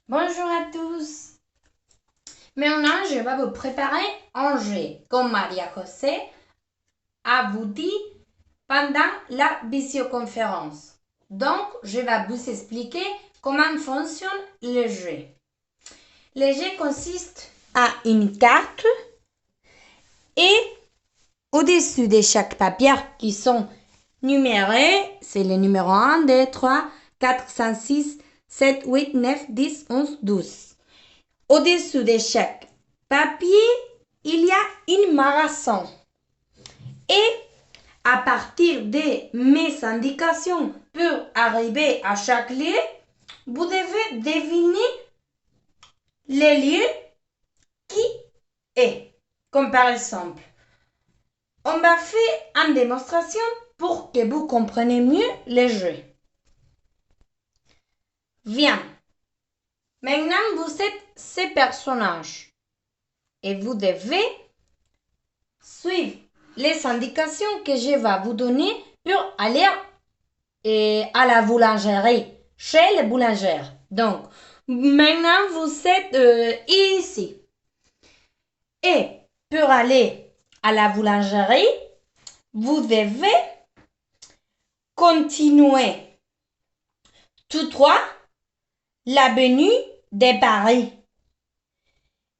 Bonjour à tous. Maintenant, je vais vous préparer un jeu comme Maria José a vous dit pendant la visioconférence. Donc, je vais vous expliquer comment fonctionne le jeu. Le jeu consiste à une carte et au-dessus de chaque papier qui sont numérés, c'est les numéros 1, 2, 3, 4, 5, 6, 7, 8, 9, 10, 11, 12. Au-dessus de chaque papier, il y a une marathon. Et à partir de mes indications pour arriver à chaque lieu, vous devez deviner les lieux qui est. Comme par exemple, on va faire une démonstration pour que vous compreniez mieux le jeu. Viens. Maintenant, vous êtes ces personnages et vous devez suivre les indications que je vais vous donner pour aller à la boulangerie, chez les boulangères. Donc, maintenant, vous êtes ici. Et pour aller à la boulangerie, vous devez continuer tout droit l'avenue de Paris.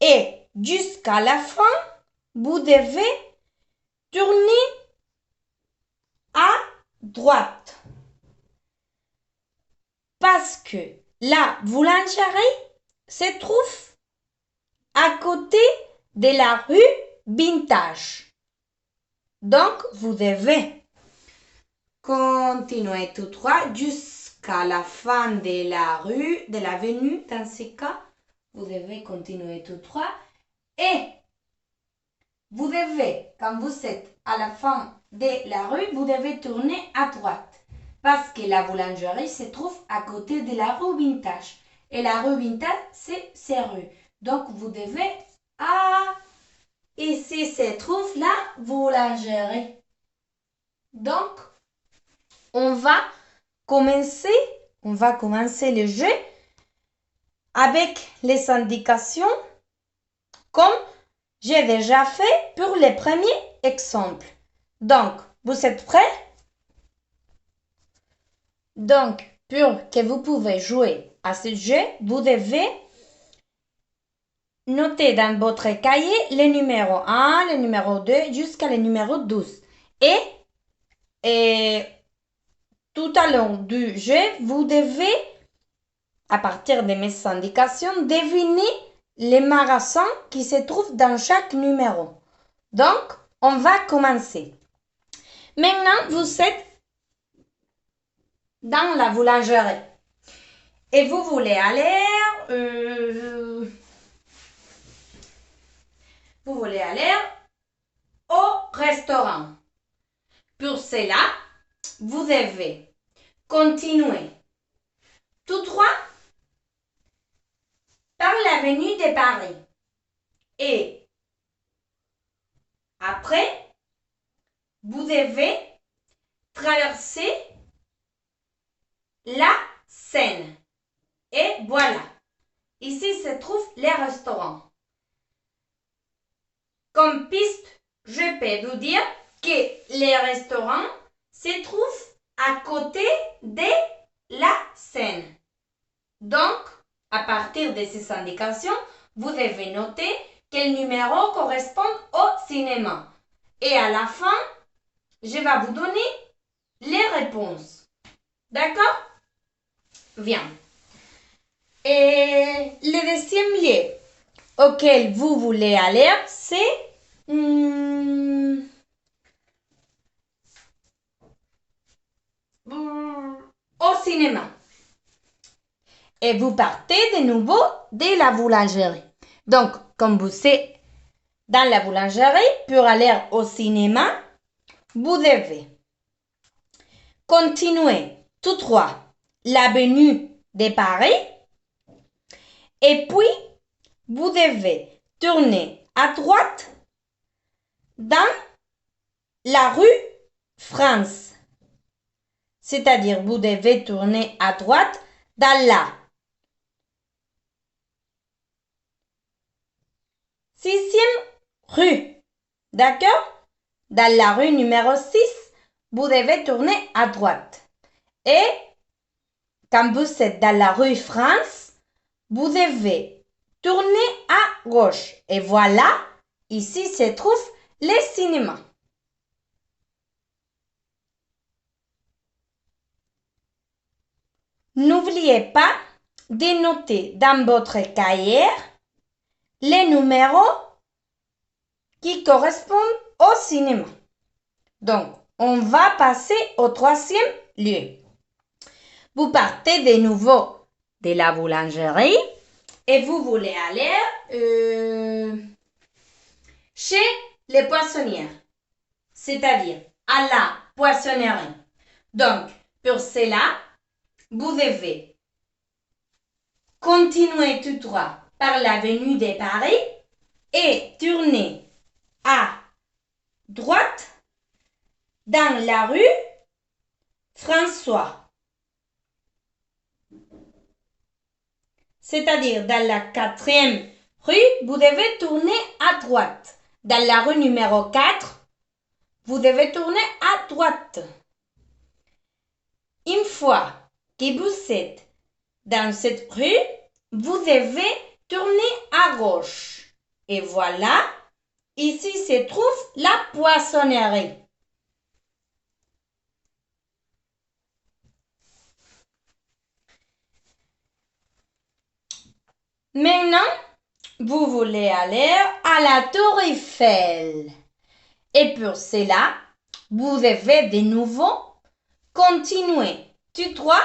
Et jusqu'à la fin, vous devez tourner à droite. Parce que la boulangerie se trouve à côté de la rue Vintage. Donc, vous devez continuer tout droit jusqu'à la fin de la rue, de l'avenue. Dans ce cas, vous devez continuer tout droit et vous devez, quand vous êtes à la fin de la rue, vous devez tourner à droite. Parce que la boulangerie se trouve à côté de la rue Vintage. Et la rue Vintage, c'est ces rues. Donc, vous devez... Ah, ici se trouve la boulangerie. Donc, on va commencer le jeu avec les indications comme j'ai déjà fait pour les premiers exemples. Donc, vous êtes prêts? Donc, pour que vous pouvez jouer à ce jeu, vous devez noter dans votre cahier le numéro 1, le numéro 2 jusqu'à le numéro 12. Et tout au long du jeu, vous devez, à partir de mes indications, deviner les marathons qui se trouvent dans chaque numéro. Donc, on va commencer. Maintenant, vous êtes dans la boulangerie et vous voulez aller au restaurant. Pour cela, vous devez continuer tout droit par l'avenue de Paris. Et après, vous devez traverser la Seine. Et voilà. Ici se trouvent les restaurants. Comme piste, je peux vous dire que les restaurants se trouvent à côté de la Seine. Donc, à partir de ces indications, vous devez noter quel numéro correspond au cinéma. Et à la fin, je vais vous donner les réponses. D'accord? Bien. Et le deuxième lieu auquel vous voulez aller, c'est au cinéma. Et vous partez de nouveau de la boulangerie. Donc, comme vous êtes dans la boulangerie, pour aller au cinéma, vous devez continuer tout droit l'avenue de Paris et puis vous devez tourner à droite dans la rue France. C'est-à-dire, vous devez tourner à droite dans la 6e rue. D'accord? Dans la rue numéro 6, vous devez tourner à droite. Et quand vous êtes dans la rue France, vous devez tourner à gauche. Et voilà, ici se trouve le cinéma. N'oubliez pas de noter dans votre cahier les numéros qui correspondent au cinéma. Donc, on va passer au 3e lieu. Vous partez de nouveau de la boulangerie et vous voulez aller chez les poissonnières, c'est-à-dire à la poissonnerie. Donc, pour cela, vous devez continuer tout droit par l'avenue de Paris et tourner à droite dans la rue François. C'est-à-dire dans la 4e rue, vous devez tourner à droite. Dans la rue numéro 4, vous devez tourner à droite. Une fois que vous êtes dans cette rue, vous devez tourner à gauche. Et voilà, ici se trouve la poissonnerie. Maintenant, vous voulez aller à la Tour Eiffel. Et pour cela, vous devez de nouveau continuer tout droit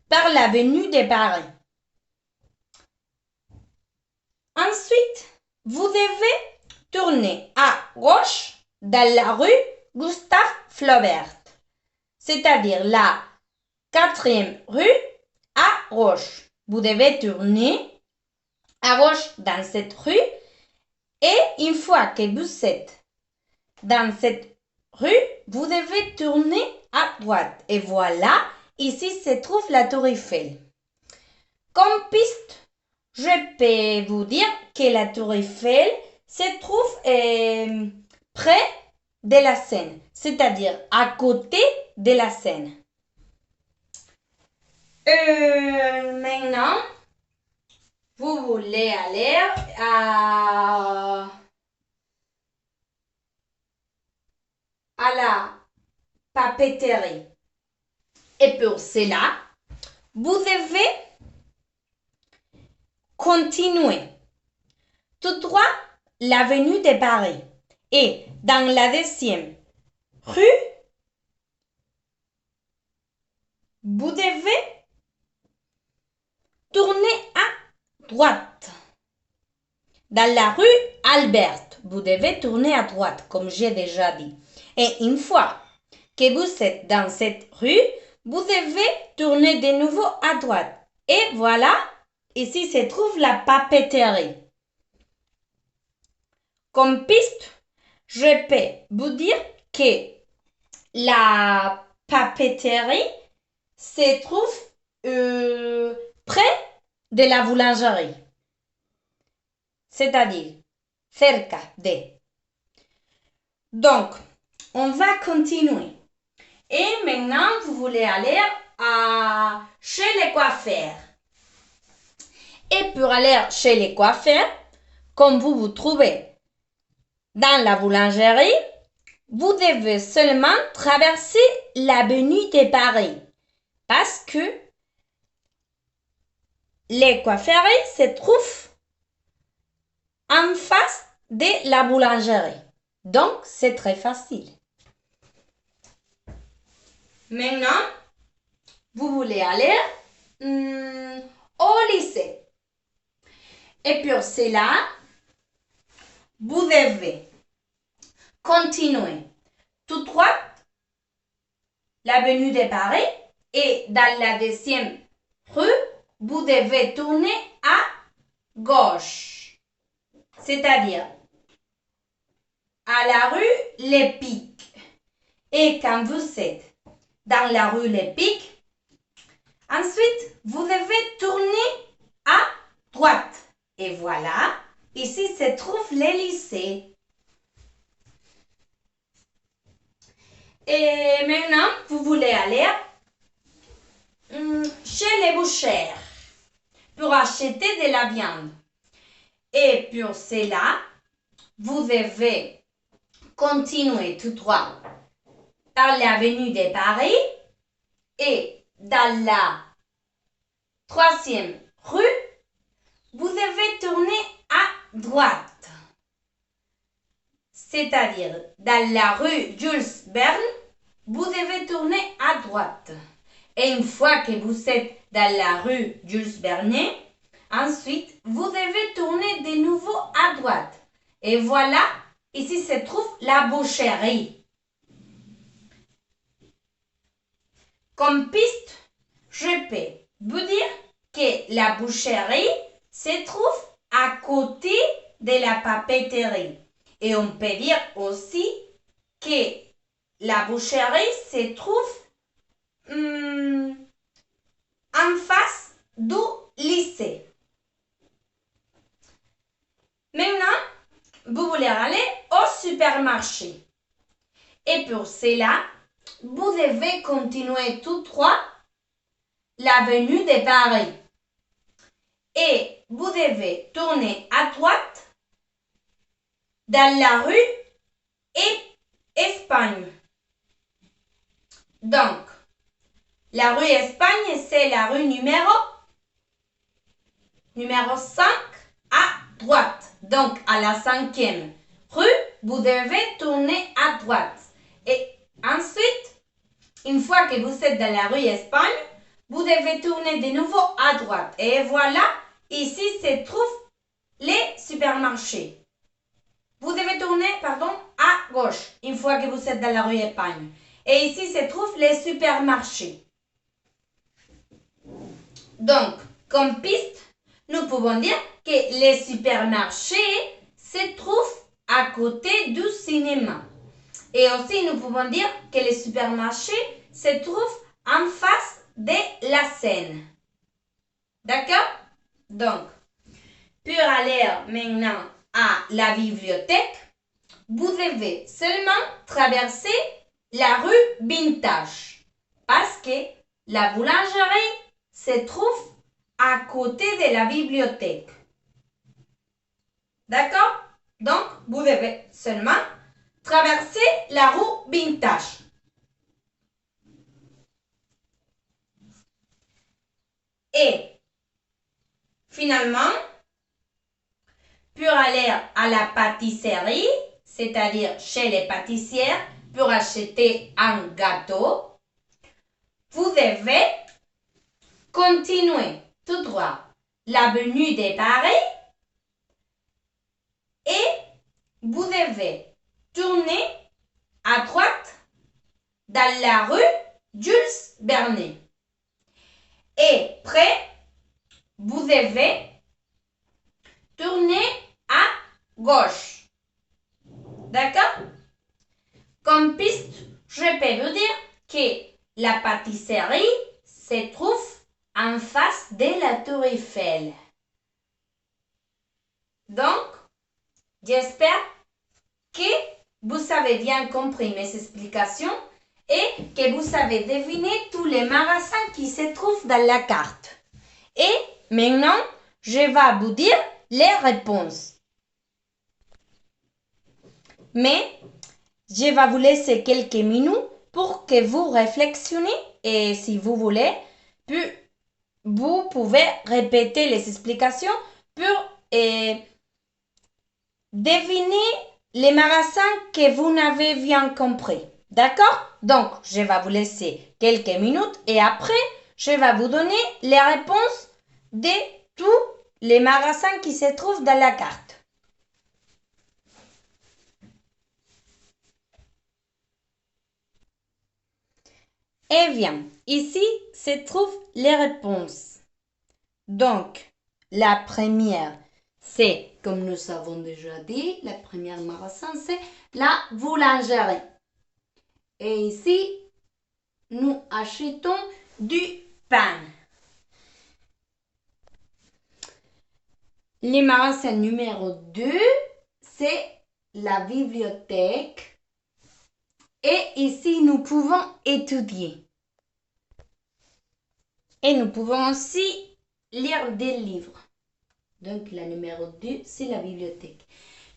par l'avenue de Paris. Ensuite, vous devez tourner à gauche dans la rue Gustave Flaubert, c'est-à-dire la 4e rue à gauche. Vous devez tourner à gauche dans cette rue et une fois que vous êtes dans cette rue, vous devez tourner à droite. Et voilà, ici se trouve la Tour Eiffel. Comme piste, je peux vous dire que la Tour Eiffel se trouve près de la Seine, c'est-à-dire à côté de la Seine. Maintenant, vous voulez aller à la papeterie. Et pour cela, vous devez continuer tout droit l'avenue de Paris. Et dans la 2e rue, vous devez tourner à droite. Dans la rue Albert, vous devez tourner à droite, comme j'ai déjà dit. Et une fois que vous êtes dans cette rue, vous devez tourner de nouveau à droite. Et voilà, ici se trouve la papeterie. Comme piste, je peux vous dire que la papeterie se trouve près de la boulangerie, c'est-à-dire cerca de. Donc, on va continuer. Et maintenant, vous voulez aller chez les coiffeurs. Et pour aller chez les coiffeurs, comme vous vous trouvez dans la boulangerie, vous devez seulement traverser l'avenue de Paris parce que les coifferies se trouvent en face de la boulangerie. Donc, c'est très facile. Maintenant, vous voulez aller au lycée. Et pour cela, vous devez continuer tout droit l'avenue de Paris et dans la 2e rue, vous devez tourner à gauche, c'est-à-dire à la rue Les Pics. Et quand vous êtes dans la rue Les Pics, ensuite, vous devez tourner à droite. Et voilà, ici se trouve le lycée. Et maintenant, vous voulez aller chez les bouchers pour acheter de la viande. Et pour cela, vous devez continuer tout droit par l'avenue de Paris et dans la 3e rue, vous devez tourner à droite. C'est-à-dire, dans la rue Jules Verne, vous devez tourner à droite. Et une fois que vous êtes dans la rue Jules Verne, ensuite, vous devez tourner de nouveau à droite. Et voilà, ici se trouve la boucherie. Comme piste, je peux vous dire que la boucherie se trouve à côté de la papeterie. Et on peut dire aussi que la boucherie se trouve en face du lycée. Maintenant, vous voulez aller au supermarché. Et pour cela, vous devez continuer tout droit l'avenue de Paris. Et vous devez tourner à droite dans la rue Espagne. Donc, la rue Espagne, c'est la rue numéro 5 à droite. Donc, à la 5e rue, vous devez tourner à droite. Et ensuite, une fois que vous êtes dans la rue Espagne, vous devez tourner de nouveau à droite. Et voilà, ici se trouve les supermarchés. Vous devez tourner, à gauche, une fois que vous êtes dans la rue Espagne. Et ici se trouvent les supermarchés. Donc, comme piste, nous pouvons dire que les supermarchés se trouvent à côté du cinéma. Et aussi, nous pouvons dire que les supermarchés se trouvent en face de la Seine. D'accord? Donc, pour aller maintenant à la bibliothèque, vous devez seulement traverser la rue Vintage parce que la boulangerie se trouve à côté de la bibliothèque. D'accord? Donc, vous devez seulement traverser la rue Vintage. Et finalement, pour aller à la pâtisserie, c'est-à-dire chez les pâtissières, pour acheter un gâteau, vous devez continuer tout droit l'avenue de Paris et vous devez tourner à droite dans la rue Jules Verne. Et après, vous devez tourner à gauche. D'accord? Comme piste, je peux vous dire que la pâtisserie se trouve en face de la Tour Eiffel. Donc, j'espère que vous avez bien compris mes explications et que vous avez deviné tous les magasins qui se trouvent dans la carte. Et maintenant, je vais vous dire les réponses. Mais je vais vous laisser quelques minutes pour que vous réflexionnez et si vous voulez, vous pouvez répéter les explications pour deviner les magasins que vous n'avez bien compris. D'accord? Donc, je vais vous laisser quelques minutes et après, je vais vous donner les réponses de tous les magasins qui se trouvent dans la carte. Eh bien, ici se trouvent les réponses. Donc, la première, c'est, comme nous avons déjà dit, la première magasin, c'est la boulangerie. Et ici, nous achetons du pain. Le magasin numéro 2, c'est la bibliothèque. Et ici, nous pouvons étudier. Et nous pouvons aussi lire des livres. Donc, la numéro 2, c'est la bibliothèque.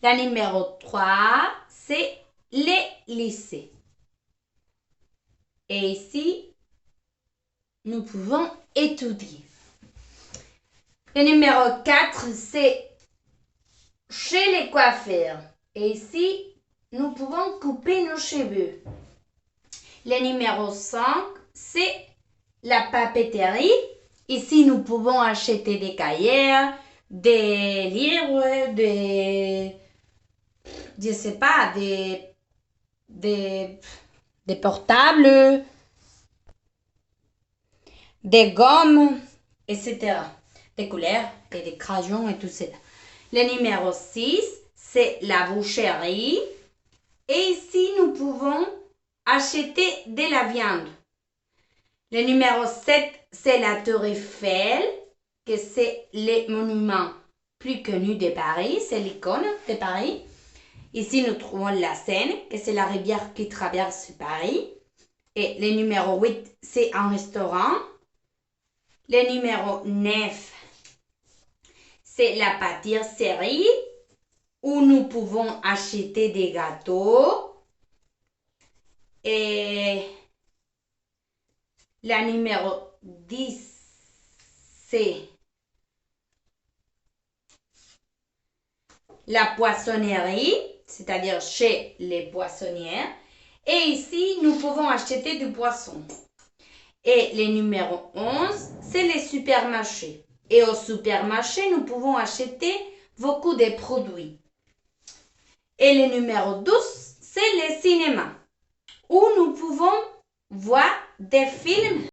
La numéro 3, c'est les lycées. Et ici, nous pouvons étudier. Le numéro 4, c'est chez les coiffeurs. Et ici, nous pouvons couper nos cheveux. Le numéro 5, c'est la papeterie. Ici, nous pouvons acheter des cahiers, des livres, je sais pas, des portables, des gommes, etc. Des couleurs et des crayons et tout ça. Le numéro 6, c'est la boucherie. Et ici, nous pouvons acheter de la viande. Le numéro 7, c'est la Tour Eiffel, que c'est le monument plus connu de Paris, c'est l'icône de Paris. Ici, nous trouvons la Seine, que c'est la rivière qui traverse Paris. Et le numéro 8, c'est un restaurant. Le numéro 9, c'est la pâtisserie, où nous pouvons acheter des gâteaux. Et la numéro 10, c'est la poissonnerie, c'est-à-dire chez les poissonnières. Et ici, nous pouvons acheter du poisson. Et le numéro 11, c'est les supermarchés. Et au supermarché, nous pouvons acheter beaucoup de produits. Et le numéro 12, c'est le cinéma, où nous pouvons voir des films